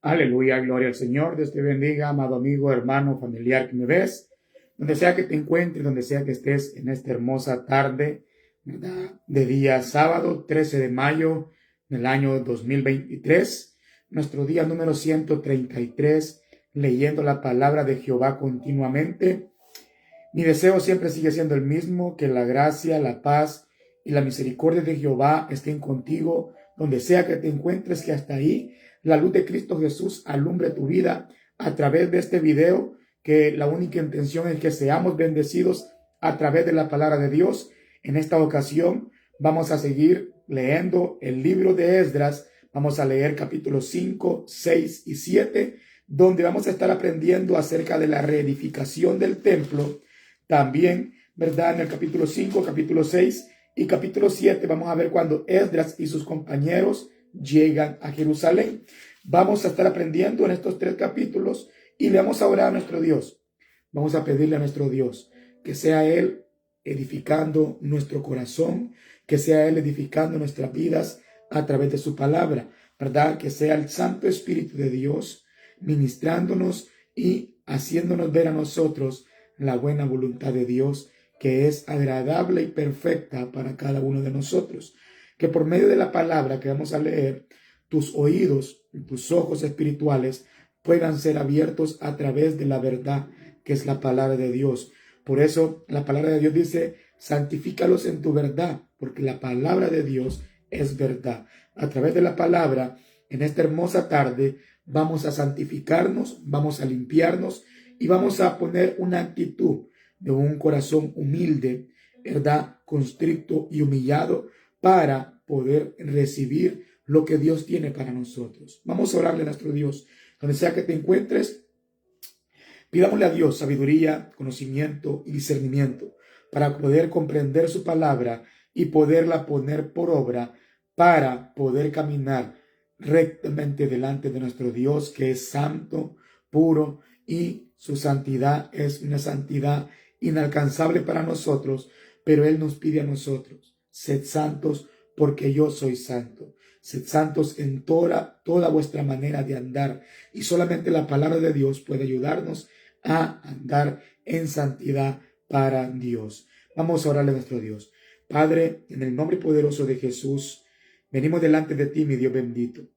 Aleluya, gloria al Señor. Dios te bendiga, amado amigo, hermano, familiar que me ves. Donde sea que te encuentres, donde sea que estés en esta hermosa tarde, ¿verdad? De día sábado, 13 de mayo del año 2023. Nuestro día número 133, leyendo la palabra de Jehová continuamente. Mi deseo siempre sigue siendo el mismo, que la gracia, la paz y la misericordia de Jehová estén contigo, donde sea que te encuentres, que hasta ahí la luz de Cristo Jesús alumbre tu vida a través de este video, que la única intención es que seamos bendecidos a través de la palabra de Dios. En esta ocasión vamos a seguir leyendo el libro de Esdras. Vamos a leer capítulos 5, 6 y 7, donde vamos a estar aprendiendo acerca de la reedificación del templo. También, ¿verdad? En el capítulo 5, capítulo 6 y capítulo 7 vamos a ver cuando Esdras y sus compañeros llegan a Jerusalén. Vamos a estar aprendiendo en estos 3 capítulos y le vamos a orar a nuestro Dios. Vamos a pedirle a nuestro Dios que sea Él edificando nuestro corazón, que sea Él edificando nuestras vidas a través de su palabra, ¿verdad? Que sea el Santo Espíritu de Dios ministrándonos y haciéndonos ver a nosotros la buena voluntad de Dios, que es agradable y perfecta para cada uno de nosotros. Que por medio de la palabra que vamos a leer, tus oídos y tus ojos espirituales puedan ser abiertos a través de la verdad, que es la palabra de Dios. Por eso la palabra de Dios dice, santifícalos en tu verdad, porque la palabra de Dios es verdad. A través de la palabra, en esta hermosa tarde, vamos a santificarnos, vamos a limpiarnos y vamos a poner una actitud de un corazón humilde, ¿verdad? Constricto y humillado para poder recibir lo que Dios tiene para nosotros. Vamos a orarle a nuestro Dios. Donde sea que te encuentres, pidámosle a Dios sabiduría, conocimiento y discernimiento para poder comprender su palabra y poderla poner por obra para poder caminar rectamente delante de nuestro Dios, que es santo, puro, y su santidad es una santidad inalcanzable para nosotros, pero Él nos pide a nosotros, sed santos porque yo soy santo. Sed santos en toda vuestra manera de andar, y solamente la palabra de Dios puede ayudarnos a andar en santidad para Dios. Vamos a orarle a nuestro Dios. Padre, en el nombre poderoso de Jesús, venimos delante de ti, mi Dios bendito.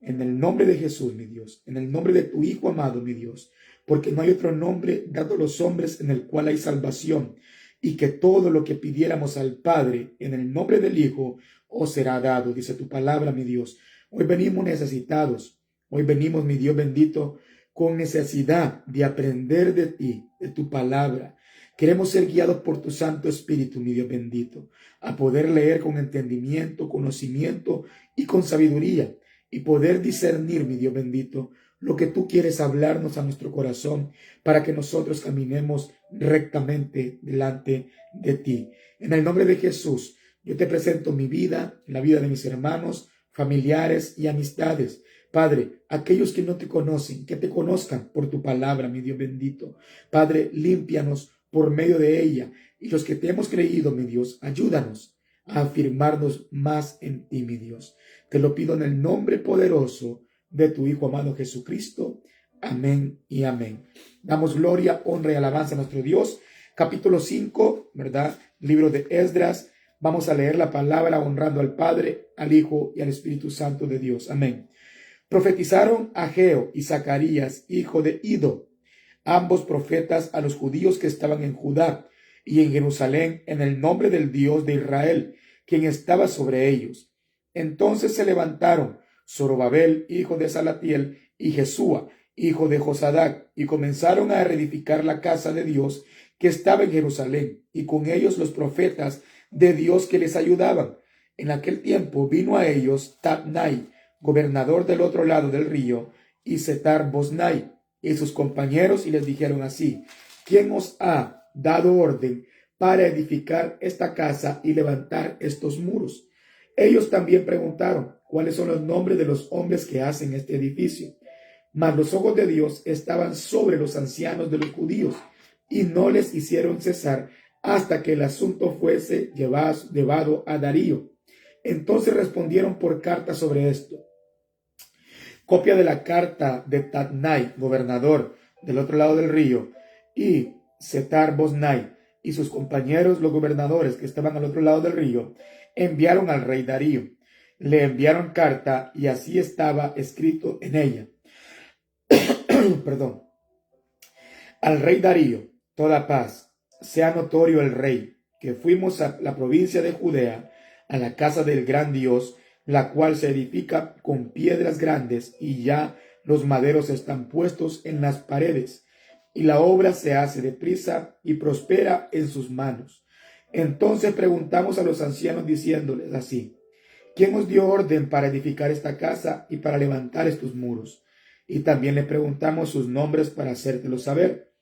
En el nombre de Jesús, mi Dios, en el nombre de tu Hijo amado, mi Dios, porque no hay otro nombre dado a los hombres en el cual hay salvación, y que todo lo que pidiéramos al Padre en el nombre del Hijo os será dado, dice tu palabra, mi Dios. Hoy venimos necesitados, hoy venimos, mi Dios bendito, con necesidad de aprender de ti, de tu palabra. Queremos ser guiados por tu Santo Espíritu, mi Dios bendito, a poder leer con entendimiento, conocimiento y con sabiduría, y poder discernir, mi Dios bendito, lo que tú quieres hablarnos a nuestro corazón para que nosotros caminemos rectamente delante de ti. En el nombre de Jesús, yo te presento mi vida, la vida de mis hermanos, familiares y amistades. Padre, aquellos que no te conocen, que te conozcan por tu palabra, mi Dios bendito. Padre, límpianos por medio de ella. Y los que te hemos creído, mi Dios, ayúdanos a afirmarnos más en ti, mi Dios. Te lo pido en el nombre poderoso de tu Hijo amado Jesucristo. Amén y amén. Damos gloria, honra y alabanza a nuestro Dios. Capítulo 5, ¿verdad? Libro de Esdras. Vamos a leer la palabra honrando al Padre, al Hijo y al Espíritu Santo de Dios. Amén. Profetizaron Ageo y Zacarías, hijo de Ido, ambos profetas, a los judíos que estaban en Judá y en Jerusalén, en el nombre del Dios de Israel, quien estaba sobre ellos. Entonces se levantaron Zorobabel, hijo de Salatiel, y Jesúa, hijo de Josadac, y comenzaron a reedificar la casa de Dios que estaba en Jerusalén, y con ellos los profetas de Dios que les ayudaban. En aquel tiempo vino a ellos Tatnai, gobernador del otro lado del río, y Setar Boznai, y sus compañeros, y les dijeron así: ¿quién os ha dado orden para edificar esta casa y levantar estos muros? Ellos también preguntaron cuáles son los nombres de los hombres que hacen este edificio. Mas los ojos de Dios estaban sobre los ancianos de los judíos, y no les hicieron cesar hasta que el asunto fuese llevado a Darío. Entonces respondieron por carta sobre esto: copia de la carta de Tatnai, gobernador del otro lado del río, y Setar-Boznai y sus compañeros, los gobernadores que estaban al otro lado del río, enviaron al rey Darío. Le enviaron carta y así estaba escrito en ella. Perdón. Al rey Darío, toda paz, sea notorio el rey, que fuimos a la provincia de Judea, a la casa del gran Dios, la cual se edifica con piedras grandes, y ya los maderos están puestos en las paredes, y la obra se hace deprisa y prospera en sus manos. Entonces preguntamos a los ancianos diciéndoles así: ¿quién os dio orden para edificar esta casa y para levantar estos muros? Y también le preguntamos sus nombres para hacértelo saber,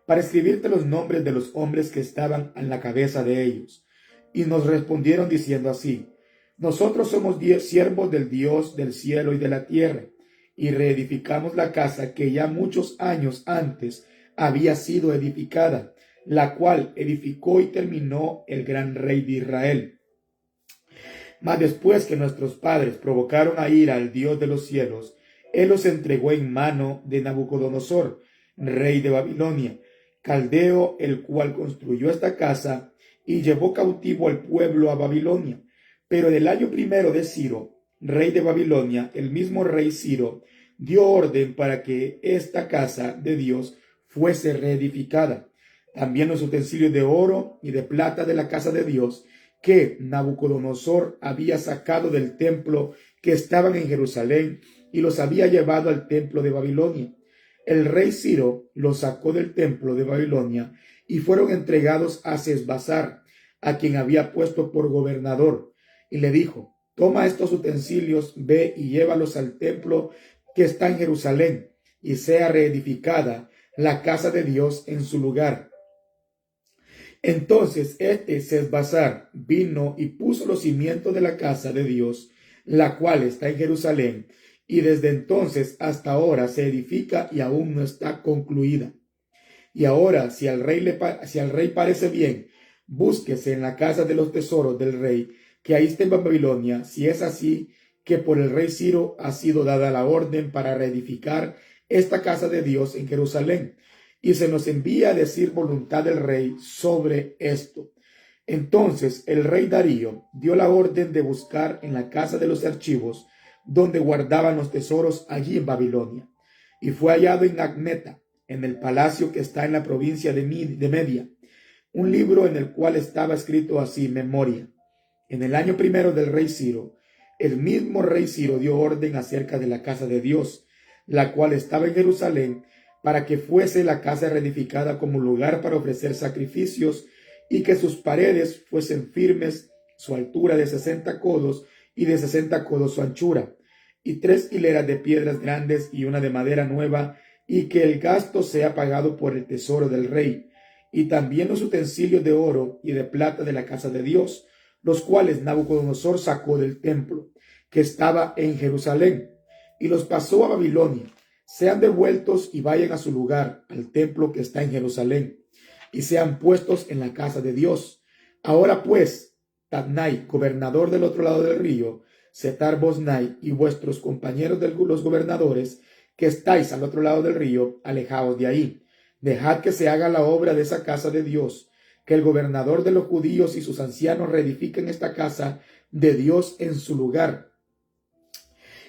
para escribirte los nombres de los hombres que estaban en la cabeza de ellos. Y nos respondieron diciendo así: nosotros somos siervos del Dios del cielo y de la tierra, y reedificamos la casa que ya muchos años antes había sido edificada, la cual edificó y terminó el gran rey de Israel. Mas después que nuestros padres provocaron a ira al Dios de los cielos, él los entregó en mano de Nabucodonosor, rey de Babilonia, caldeo, el cual construyó esta casa y llevó cautivo al pueblo a Babilonia. Pero en el año primero de Ciro, rey de Babilonia, el mismo rey Ciro dio orden para que esta casa de Dios fuese reedificada. También los utensilios de oro y de plata de la casa de Dios que Nabucodonosor había sacado del templo que estaban en Jerusalén y los había llevado al templo de Babilonia. El rey Ciro los sacó del templo de Babilonia y fueron entregados a Sesbassar, a quien había puesto por gobernador, y le dijo: toma estos utensilios, ve y llévalos al templo que está en Jerusalén, y sea reedificada la casa de Dios en su lugar. Entonces Sesbassar vino y puso los cimientos de la casa de Dios, la cual está en Jerusalén, y desde entonces hasta ahora se edifica y aún no está concluida. Y ahora, si al rey parece bien, búsquese en la casa de los tesoros del rey, que ahí está en Babilonia, si es así que por el rey Ciro ha sido dada la orden para reedificar esta casa de Dios en Jerusalén, y se nos envía a decir voluntad del rey sobre esto. Entonces el rey Darío dio la orden de buscar en la casa de los archivos, donde guardaban los tesoros allí en Babilonia, y fue hallado en Agneta, en el palacio que está en la provincia de Media, un libro en el cual estaba escrito así: memoria. En el año primero del rey Ciro, el mismo rey Ciro dio orden acerca de la casa de Dios, la cual estaba en Jerusalén, para que fuese la casa reedificada como lugar para ofrecer sacrificios, y que sus paredes fuesen firmes, su altura de 60 codos y de 60 codos su anchura, y 3 hileras de piedras grandes y una de madera nueva, y que el gasto sea pagado por el tesoro del rey, y también los utensilios de oro y de plata de la casa de Dios, los cuales Nabucodonosor sacó del templo que estaba en Jerusalén, y los pasó a Babilonia. Sean devueltos y vayan a su lugar, al templo que está en Jerusalén, y sean puestos en la casa de Dios. Ahora pues, Tatnai, gobernador del otro lado del río, Setar-Boznai y vuestros compañeros de los gobernadores que estáis al otro lado del río, alejaos de ahí. Dejad que se haga la obra de esa casa de Dios, que el gobernador de los judíos y sus ancianos reedifiquen esta casa de Dios en su lugar.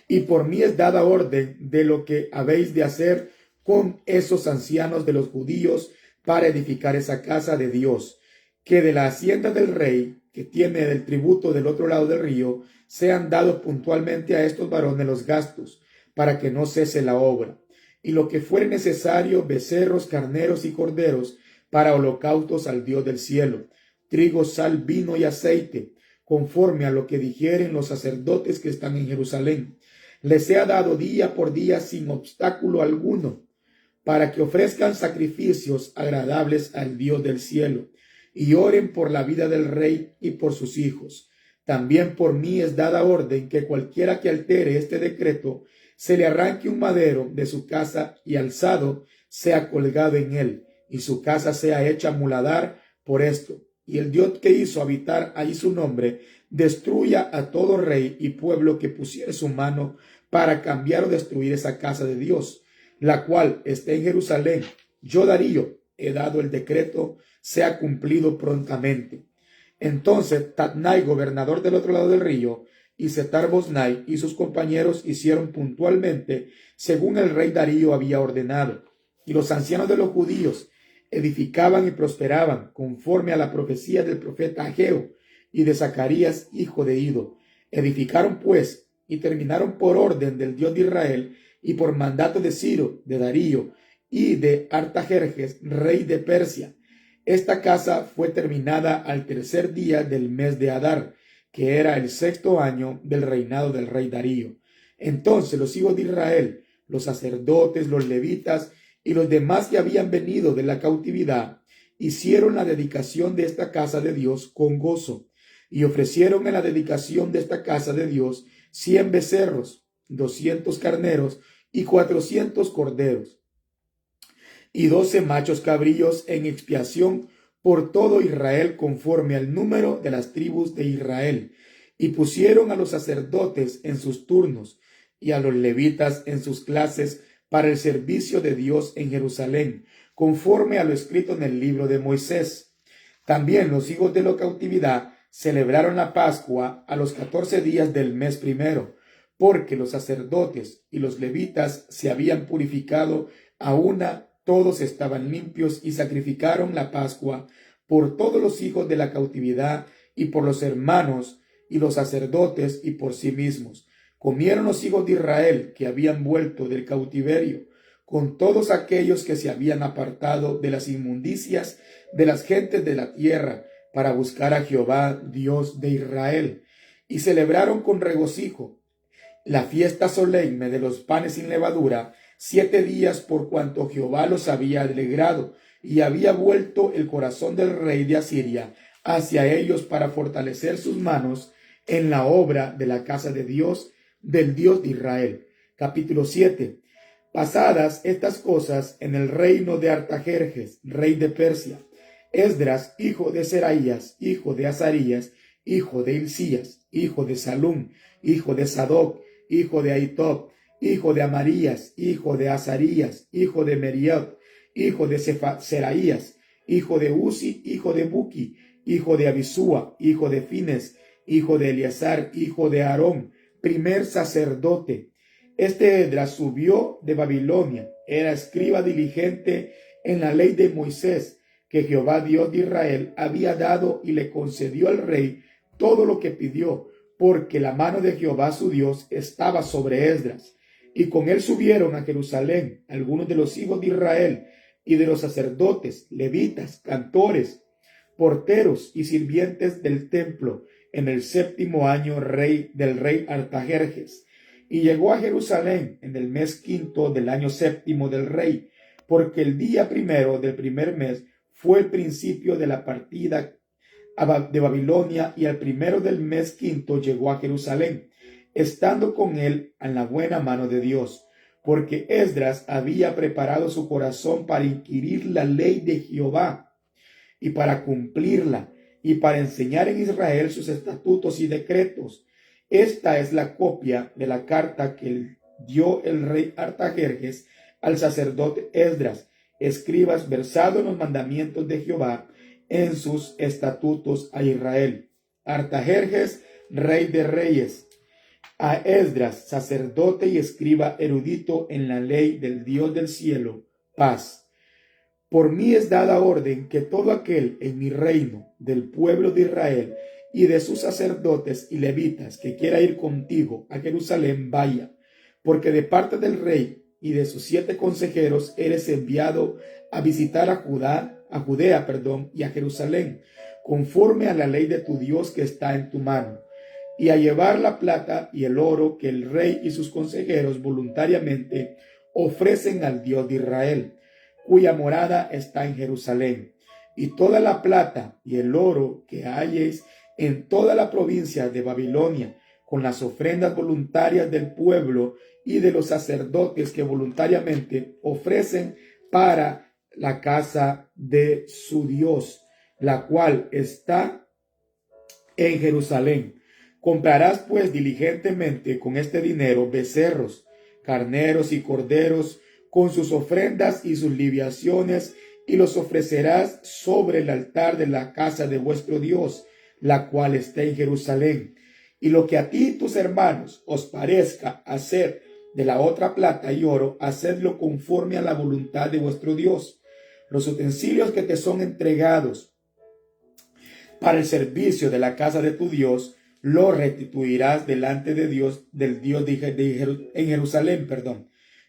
Y por mí es dada orden de lo que habéis de hacer con esos ancianos de los judíos para edificar esa casa de Dios, que de la hacienda del rey, que tiene del tributo del otro lado del río, sean dados puntualmente a estos varones los gastos, para que no cese la obra. Y lo que fuere necesario, becerros, carneros y corderos, para holocaustos al Dios del cielo, trigo, sal, vino y aceite, conforme a lo que dijeren los sacerdotes que están en Jerusalén. Les sea dado día por día sin obstáculo alguno, para que ofrezcan sacrificios agradables al Dios del cielo, y oren por la vida del rey y por sus hijos. También por mí es dada orden que cualquiera que altere este decreto, se le arranque un madero de su casa y alzado sea colgado en él, y su casa sea hecha muladar por esto. Y el Dios que hizo habitar ahí su nombre, destruya a todo rey y pueblo que pusiere su mano para cambiar o destruir esa casa de Dios, la cual está en Jerusalén. Yo, Darío, he dado el decreto, sea cumplido prontamente. Entonces Tatnai, gobernador del otro lado del río, y Setar-Boznai y sus compañeros hicieron puntualmente según el rey Darío había ordenado, y los ancianos de los judíos edificaban y prosperaban conforme a la profecía del profeta Ageo y de Zacarías, hijo de Ido. Edificaron pues y terminaron por orden del Dios de Israel y por mandato de Ciro, de Darío y de Artajerjes, rey de Persia. Esta casa fue terminada al tercer día del mes de Adar, que era el sexto año del reinado del rey Darío. Entonces los hijos de Israel, los sacerdotes, los levitas y los demás que habían venido de la cautividad, hicieron la dedicación de esta casa de Dios con gozo, y ofrecieron en la dedicación de esta casa de Dios 100 becerros, 200 carneros y 400 corderos, y 12 machos cabríos en expiación por todo Israel conforme al número de las tribus de Israel. Y pusieron a los sacerdotes en sus turnos y a los levitas en sus clases para el servicio de Dios en Jerusalén, conforme a lo escrito en el libro de Moisés. También los hijos de la cautividad celebraron la Pascua a los 14 días del mes primero, porque los sacerdotes y los levitas se habían purificado a una. Todos estaban limpios y sacrificaron la Pascua por todos los hijos de la cautividad y por los hermanos y los sacerdotes y por sí mismos. Comieron los hijos de Israel que habían vuelto del cautiverio, con todos aquellos que se habían apartado de las inmundicias de las gentes de la tierra para buscar a Jehová, Dios de Israel, y celebraron con regocijo la fiesta solemne de los panes sin levadura 7 días, por cuanto Jehová los había alegrado y había vuelto el corazón del rey de Asiria hacia ellos para fortalecer sus manos en la obra de la casa de Dios, del Dios de Israel. Capítulo 7. Pasadas estas cosas en el reino de Artajerjes, rey de Persia, Esdras, hijo de Seraías, hijo de Azarías, hijo de Hilcías, hijo de Salum, hijo de Sadoc, hijo de Ahitob, hijo de Amarías, hijo de Azarías, hijo de Meriot, hijo de Seraías, hijo de Uzi, hijo de Buki, hijo de Abisúa, hijo de Fines, hijo de Eleazar, hijo de Aarón, primer sacerdote. Este Esdras subió de Babilonia, era escriba diligente en la ley de Moisés, que Jehová Dios de Israel había dado, y le concedió al rey todo lo que pidió, porque la mano de Jehová su Dios estaba sobre Esdras. Y con él subieron a Jerusalén algunos de los hijos de Israel y de los sacerdotes, levitas, cantores, porteros y sirvientes del templo en el 7º año del rey Artajerjes. Y llegó a Jerusalén en el mes 5 del año 7 del rey, porque el día primero del primer mes fue el principio de la partida de Babilonia, y al primero del mes 5 llegó a Jerusalén, estando con él en la buena mano de Dios, porque Esdras había preparado su corazón para inquirir la ley de Jehová y para cumplirla, y para enseñar en Israel sus estatutos y decretos. Esta es la copia de la carta que dio el rey Artajerjes al sacerdote Esdras, escribas, versado en los mandamientos de Jehová, en sus estatutos a Israel. Artajerjes, rey de reyes, a Esdras, sacerdote y escriba erudito en la ley del Dios del cielo, paz. Por mí es dada orden que todo aquel en mi reino, del pueblo de Israel y de sus sacerdotes y levitas, que quiera ir contigo a Jerusalén, vaya, porque de parte del rey y de sus 7 consejeros eres enviado a visitar a Judea, y a Jerusalén, conforme a la ley de tu Dios que está en tu mano, y a llevar la plata y el oro que el rey y sus consejeros voluntariamente ofrecen al Dios de Israel, cuya morada está en Jerusalén, y toda la plata y el oro que halléis en toda la provincia de Babilonia, con las ofrendas voluntarias del pueblo y de los sacerdotes que voluntariamente ofrecen para la casa de su Dios, la cual está en Jerusalén. Comprarás pues diligentemente con este dinero becerros, carneros y corderos, con sus ofrendas y sus libaciones, y los ofrecerás sobre el altar de la casa de vuestro Dios, la cual está en Jerusalén. Y lo que a ti y tus hermanos os parezca hacer de la otra plata y oro, hacedlo conforme a la voluntad de vuestro Dios. Los utensilios que te son entregados para el servicio de la casa de tu Dios, lo restituirás delante de Dios, del Dios en Jerusalén,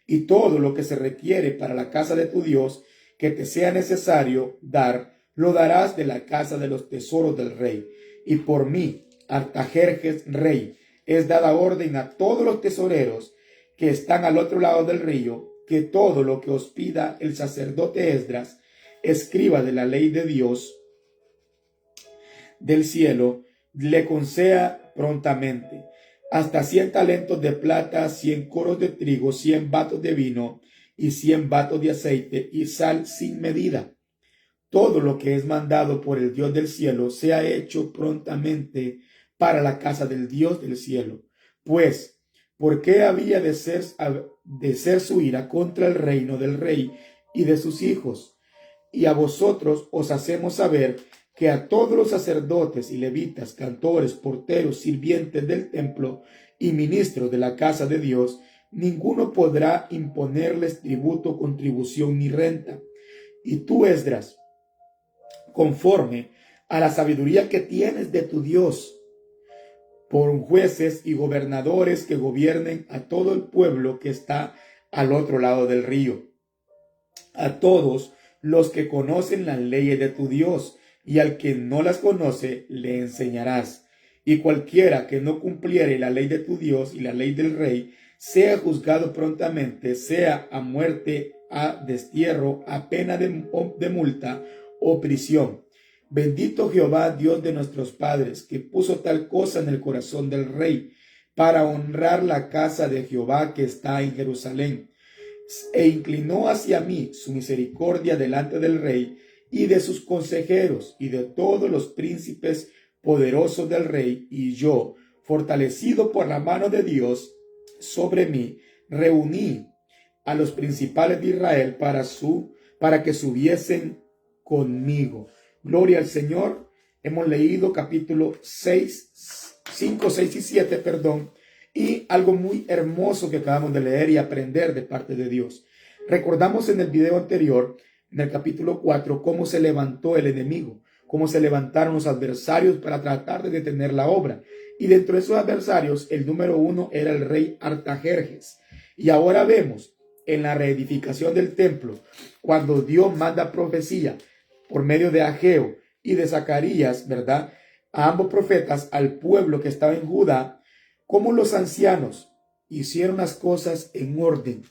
y todo lo que se requiere para la casa de tu Dios, que te sea necesario dar, lo darás de la casa de los tesoros del rey. Y por mí, Artajerjes, rey, es dada orden a todos los tesoreros que están al otro lado del río, que todo lo que os pida el sacerdote Esdras, escriba de la ley de Dios del cielo, le conceda prontamente, hasta 100 talentos de plata, 100 coros de trigo, 100 batos de vino y 100 batos de aceite y sal sin medida. Todo lo que es mandado por el Dios del cielo sea hecho prontamente para la casa del Dios del cielo. Pues, ¿por qué había de ser su ira contra el reino del rey y de sus hijos? Y a vosotros os hacemos saber que a todos los sacerdotes y levitas, cantores, porteros, sirvientes del templo y ministros de la casa de Dios, ninguno podrá imponerles tributo, contribución ni renta. Y tú, Esdras, conforme a la sabiduría que tienes de tu Dios, por jueces y gobernadores que gobiernen a todo el pueblo que está al otro lado del río, a todos los que conocen las leyes de tu Dios, y al que no las conoce le enseñarás. Y cualquiera que no cumpliere la ley de tu Dios y la ley del rey, sea juzgado prontamente, sea a muerte, a destierro, a pena de multa o prisión. Bendito Jehová, Dios de nuestros padres, que puso tal cosa en el corazón del rey, para honrar la casa de Jehová que está en Jerusalén. E inclinó hacia mí su misericordia delante del rey y de sus consejeros y de todos los príncipes poderosos del rey, y yo, fortalecido por la mano de Dios sobre mí, reuní a los principales de Israel para que subiesen conmigo. Gloria al Señor. Hemos leído capítulo 5, 6 y 7, y algo muy hermoso que acabamos de leer y aprender de parte de Dios. Recordamos en el video anterior, en el capítulo 4, cómo se levantó el enemigo, cómo se levantaron los adversarios para tratar de detener la obra. Y dentro de esos adversarios, el número 1 era el rey Artajerjes. Y ahora vemos en la reedificación del templo, cuando Dios manda profecía por medio de Ageo y de Zacarías, a ambos profetas, al pueblo que estaba en Judá, cómo los ancianos hicieron las cosas en orden.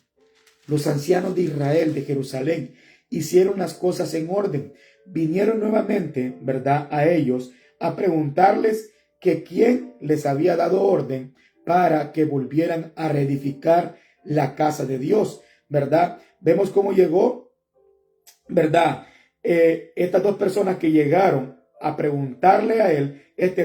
Los ancianos de Israel, de Jerusalén, hicieron las cosas en orden. Vinieron nuevamente, a ellos a preguntarles que quién les había dado orden para que volvieran a reedificar la casa de Dios, Vemos cómo llegó, estas dos personas que llegaron a preguntarle a él,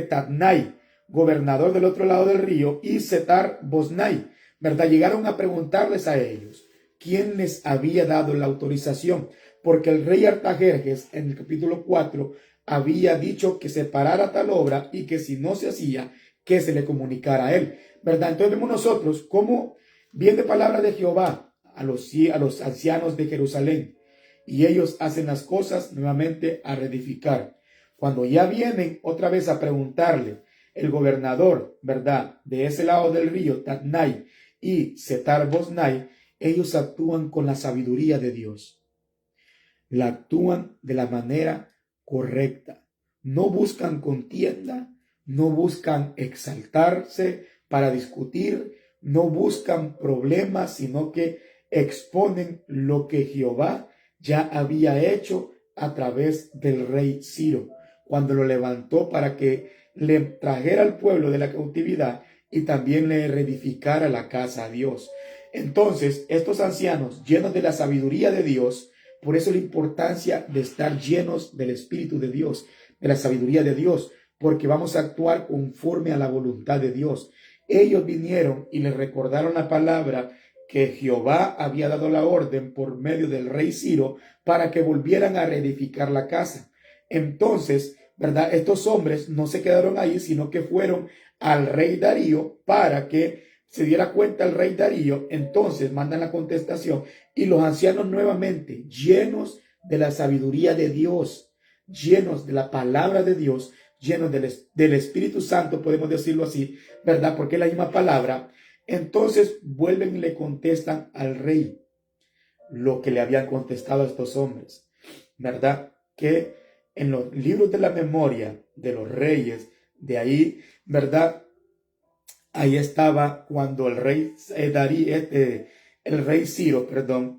Tatnai, gobernador del otro lado del río, y Setar Bosnai, llegaron a preguntarles a ellos quién les había dado la autorización, porque el rey Artajerjes en el capítulo 4 había dicho que se parara tal obra y que si no se hacía, que se le comunicara a él, Entonces vemos nosotros cómo viene palabra de Jehová a los ancianos de Jerusalén, y ellos hacen las cosas nuevamente a reedificar. Cuando ya vienen otra vez a preguntarle el gobernador, de ese lado del río, Tatnai y Setar Bosnai, ellos actúan con la sabiduría de Dios. La actúan de la manera correcta. No buscan contienda, no buscan exaltarse para discutir, no buscan problemas, sino que exponen lo que Jehová ya había hecho a través del rey Ciro, cuando lo levantó para que le trajera al pueblo de la cautividad y también le reedificara la casa a Dios. Entonces, estos ancianos, llenos de la sabiduría de Dios, por eso la importancia de estar llenos del Espíritu de Dios, de la sabiduría de Dios, porque vamos a actuar conforme a la voluntad de Dios. Ellos vinieron y les recordaron la palabra que Jehová había dado la orden por medio del rey Ciro para que volvieran a reedificar la casa. Entonces, ¿verdad? Estos hombres no se quedaron ahí, sino que fueron al rey Darío para que se diera cuenta el rey Darío. Entonces mandan la contestación y los ancianos nuevamente, llenos de la sabiduría de Dios, llenos de la palabra de Dios, llenos del Espíritu Santo, podemos decirlo así, ¿verdad? Porque es la misma palabra. Entonces vuelven y le contestan al rey lo que le habían contestado a estos hombres, ¿verdad? Que en los libros de la memoria de los reyes, de ahí, ¿verdad? Ahí estaba cuando el rey Ciro,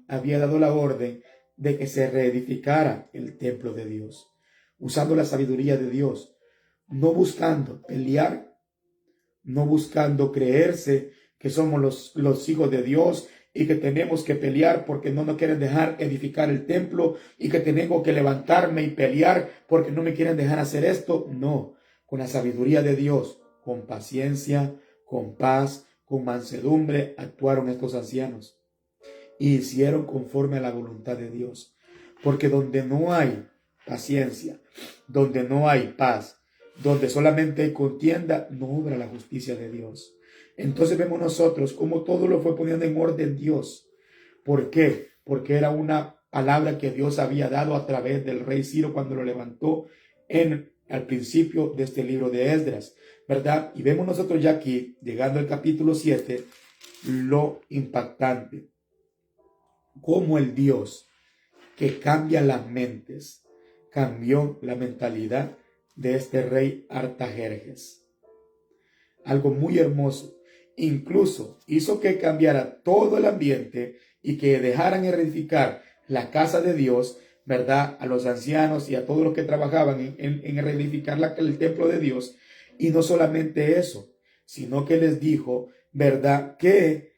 había dado la orden de que se reedificara el templo de Dios, usando la sabiduría de Dios, no buscando pelear, no buscando creerse que somos los hijos de Dios y que tenemos que pelear porque no nos quieren dejar edificar el templo y que tengo que levantarme y pelear porque no me quieren dejar hacer esto. No, con la sabiduría de Dios, con paciencia, con paz, con mansedumbre, actuaron estos ancianos y hicieron conforme a la voluntad de Dios. Porque donde no hay paciencia, donde no hay paz, donde solamente hay contienda, no obra la justicia de Dios. Entonces vemos nosotros cómo todo lo fue poniendo en orden Dios. ¿Por qué? Porque era una palabra que Dios había dado a través del rey Ciro cuando lo levantó al principio de este libro de Esdras, ¿verdad? Y vemos nosotros ya aquí, llegando al capítulo 7, lo impactante. Cómo el Dios que cambia las mentes, cambió la mentalidad de este rey Artajerjes. Algo muy hermoso. Incluso hizo que cambiara todo el ambiente y que dejaran edificar la casa de Dios, ¿verdad? A los ancianos y a todos los que trabajaban en reedificar el templo de Dios. Y no solamente eso, sino que les dijo, ¿verdad? Que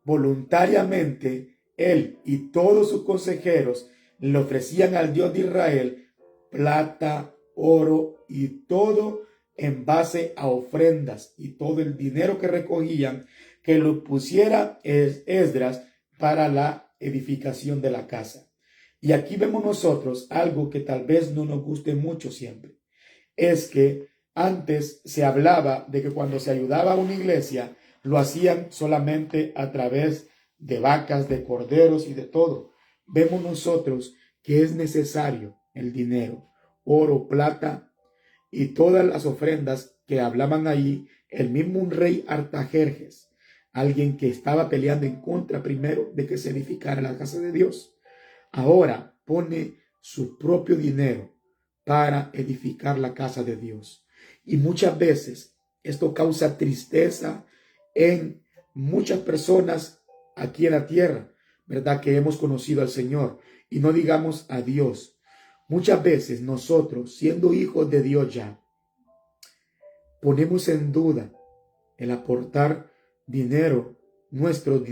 voluntariamente él y todos sus consejeros le ofrecían al Dios de Israel plata, oro y todo en base a ofrendas, y todo el dinero que recogían que lo pusiera Esdras para la edificación de la casa. Y aquí vemos nosotros algo que tal vez no nos guste mucho siempre. Es que antes se hablaba de que cuando se ayudaba a una iglesia, lo hacían solamente a través de vacas, de corderos y de todo. Vemos nosotros que es necesario el dinero, oro, plata y todas las ofrendas que hablaban ahí. El mismo rey Artajerjes, alguien que estaba peleando en contra primero de que se edificara la casa de Dios, ahora pone su propio dinero para edificar la casa de Dios. Y muchas veces esto causa tristeza en muchas personas aquí en la tierra, ¿verdad? Que hemos conocido al Señor y no digamos a Dios. Muchas veces nosotros, siendo hijos de Dios ya, ponemos en duda el aportar dinero, nuestros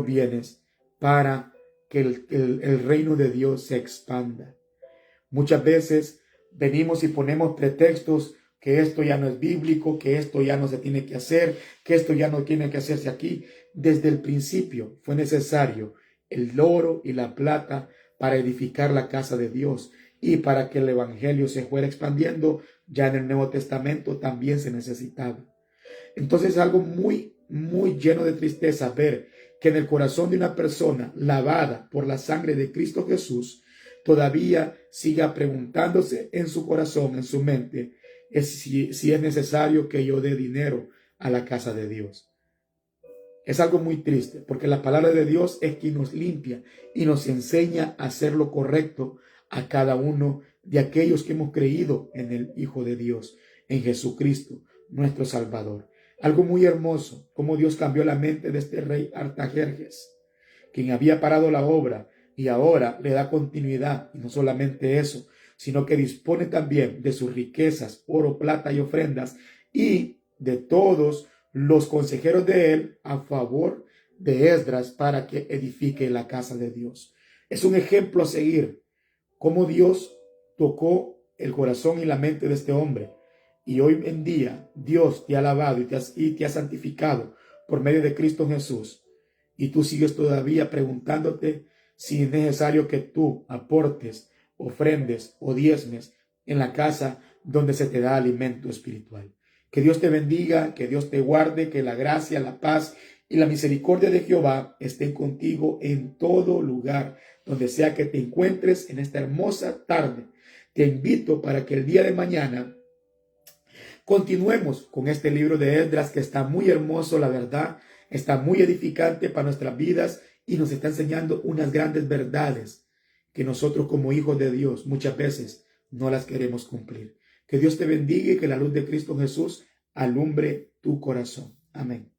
bienes, para que el reino de Dios se expanda. Muchas veces venimos y ponemos pretextos que esto ya no es bíblico, que esto ya no se tiene que hacer, que esto ya no tiene que hacerse aquí. Desde el principio fue necesario el oro y la plata para edificar la casa de Dios, y para que el evangelio se fuera expandiendo, ya en el Nuevo Testamento también se necesitaba. Entonces es algo muy, muy lleno de tristeza ver que en el corazón de una persona lavada por la sangre de Cristo Jesús, todavía siga preguntándose en su corazón, en su mente, si es necesario que yo dé dinero a la casa de Dios. Es algo muy triste, porque la palabra de Dios es quien nos limpia y nos enseña a hacer lo correcto a cada uno de aquellos que hemos creído en el Hijo de Dios, en Jesucristo, nuestro Salvador. Algo muy hermoso, cómo Dios cambió la mente de este rey Artajerjes, quien había parado la obra, y ahora le da continuidad. Y no solamente eso, sino que dispone también de sus riquezas, oro, plata y ofrendas, y de todos los consejeros de él a favor de Esdras para que edifique la casa de Dios. Es un ejemplo a seguir, cómo Dios tocó el corazón y la mente de este hombre. Y hoy en día Dios te ha lavado y te ha santificado por medio de Cristo Jesús. Y tú sigues todavía preguntándote si es necesario que tú aportes, ofrendes o diezmes en la casa donde se te da alimento espiritual. Que Dios te bendiga, que Dios te guarde, que la gracia, la paz y la misericordia de Jehová estén contigo en todo lugar, donde sea que te encuentres en esta hermosa tarde. Te invito para que el día de mañana continuemos con este libro de Esdras, que está muy hermoso, la verdad, está muy edificante para nuestras vidas y nos está enseñando unas grandes verdades que nosotros como hijos de Dios muchas veces no las queremos cumplir. Que Dios te bendiga y que la luz de Cristo Jesús alumbre tu corazón. Amén.